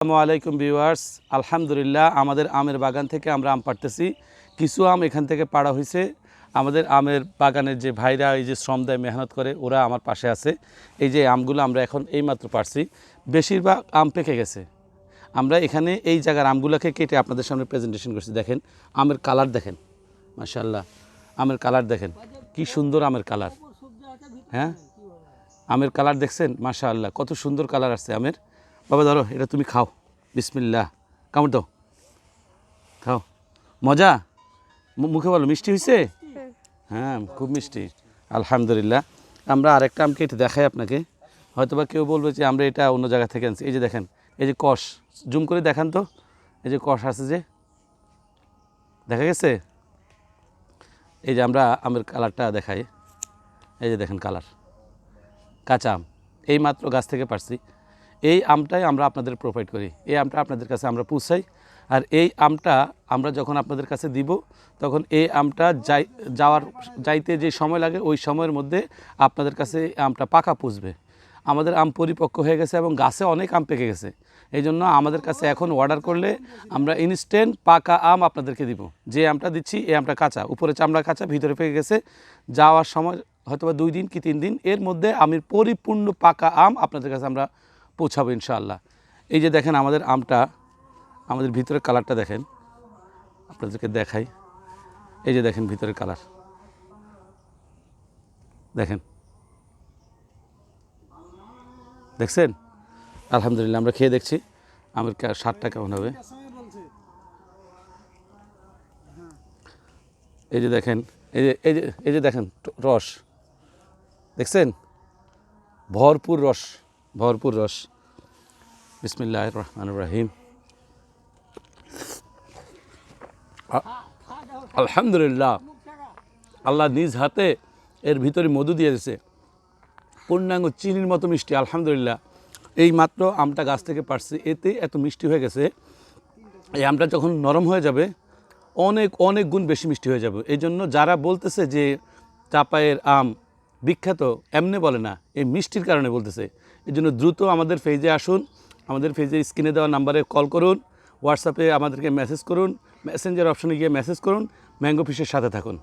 আসসালামু আলাইকুম ভিউয়ার্স, আলহামদুলিল্লাহ আমাদের আমের বাগান থেকে আমরা আম পাড়তেছি। কিছু আম এখান থেকে পাড়া হয়েছে। আমাদের আমের বাগানের যে ভাইরা এই যে শ্রম দেয়, মেহনত করে, ওরা আমার পাশে আছে। এই যে আমগুলো আমরা এখন এইমাত্র পাড়ছি, বেশিরভাগ আম পেকে গেছে। আমরা এখানে এই জায়গার আমগুলোকে কেটে আপনাদের সামনে প্রেজেন্টেশন করছি। দেখেন আমের কালার, দেখেন মাশাআল্লাহ, আমের কালার দেখেন কি সুন্দর আমের কালার। হ্যাঁ, আমের কালার দেখছেন মাশাআল্লাহ, কত সুন্দর কালার আসছে আমের। বাবা ধরো, এটা তুমি খাও, বিসমিল্লাহ, কামড় দাও, খাও। মজা? মুখে বলো, মিষ্টি হয়েছে? হ্যাঁ, খুব মিষ্টি আলহামদুলিল্লাহ। আমরা আরেকটা আম কেটে দেখাই আপনাকে, হয়তোবা কেউ বলবে যে আমরা এটা অন্য জায়গা থেকে আনছি। এই যে দেখেন, এই যে কষ, জুম করে দেখান তো, এই যে কষ আছে, যে দেখা গেছে। এই যে আমরা আমের কালারটা দেখাই, এই যে দেখেন কালার, কাঁচা আম এই মাত্র গাছ থেকে পারছি। এই আমটাই আমরা আপনাদের প্রোভাইড করি, এই আমটা আপনাদের কাছে আমরা পৌঁছাই। আর এই আমটা আমরা যখন আপনাদের কাছে দিব, তখন এই আমটা যাইতে যে সময় লাগে, ওই সময়ের মধ্যে আপনাদের কাছে এই আমটা পাকা পৌঁছবে। আমাদের আম পরিপক্ক হয়ে গেছে এবং গাছে অনেক আম পেকে গেছে। এই জন্য আমাদের কাছে এখন অর্ডার করলে আমরা ইনস্ট্যান্ট পাকা আম আপনাদেরকে দিব। যে আমটা দিচ্ছি, এই আমটা কাঁচা, উপরে চামড়া কাঁচা, ভিতরে পেকে গেছে। যাওয়ার সময় হয়তোবা 2 দিন কি 3 দিন, এর মধ্যে আমের পরিপূর্ণ পাকা আম আপনাদের কাছে আমরা পৌঁছাবো ইনশাআল্লাহ। এই যে দেখেন আমাদের আমটা, আমাদের ভিতরের কালারটা দেখেন, আপনাদেরকে দেখাই। এই যে দেখেন ভিতরের কালার, দেখেন, দেখছেন? আলহামদুলিল্লাহ, আমরা খেয়ে দেখছি আমের স্বাদটা কেমন হবে। এই যে দেখেন, এই যে দেখেন রস, দেখছেন? ভরপুর রস, ভরপুর রস। বিসমিল্লাহির রহমানির রহিম। আলহামদুলিল্লাহ, আল্লাহ নিজ হাতে এর ভিতরে মধু দিয়ে দিয়েছে, পূর্ণাঙ্গ চিনির মতো মিষ্টি। আলহামদুলিল্লাহ, এই মাত্র আমটা গাছ থেকে পারছি, এতে এত মিষ্টি হয়ে গেছে। এই আমটা যখন নরম হয়ে যাবে, অনেক অনেক গুণ বেশি মিষ্টি হয়ে যাবে। এই জন্য যারা বলতেছে যে চাপায়ের আম বিখ্যাত, এমনি বলে না, এই মিষ্টির কারণে বলতেছে। এই জন্য দ্রুত আমাদের পেজে আসুন, আমাদের পেজে স্ক্রিনে দেওয়া নাম্বারে কল করুন, হোয়াটসঅ্যাপে আমাদেরকে মেসেজ করুন, মেসেঞ্জার অপশনে গিয়ে মেসেজ করুন, ম্যাঙ্গো ফিশের সাথে থাকুন।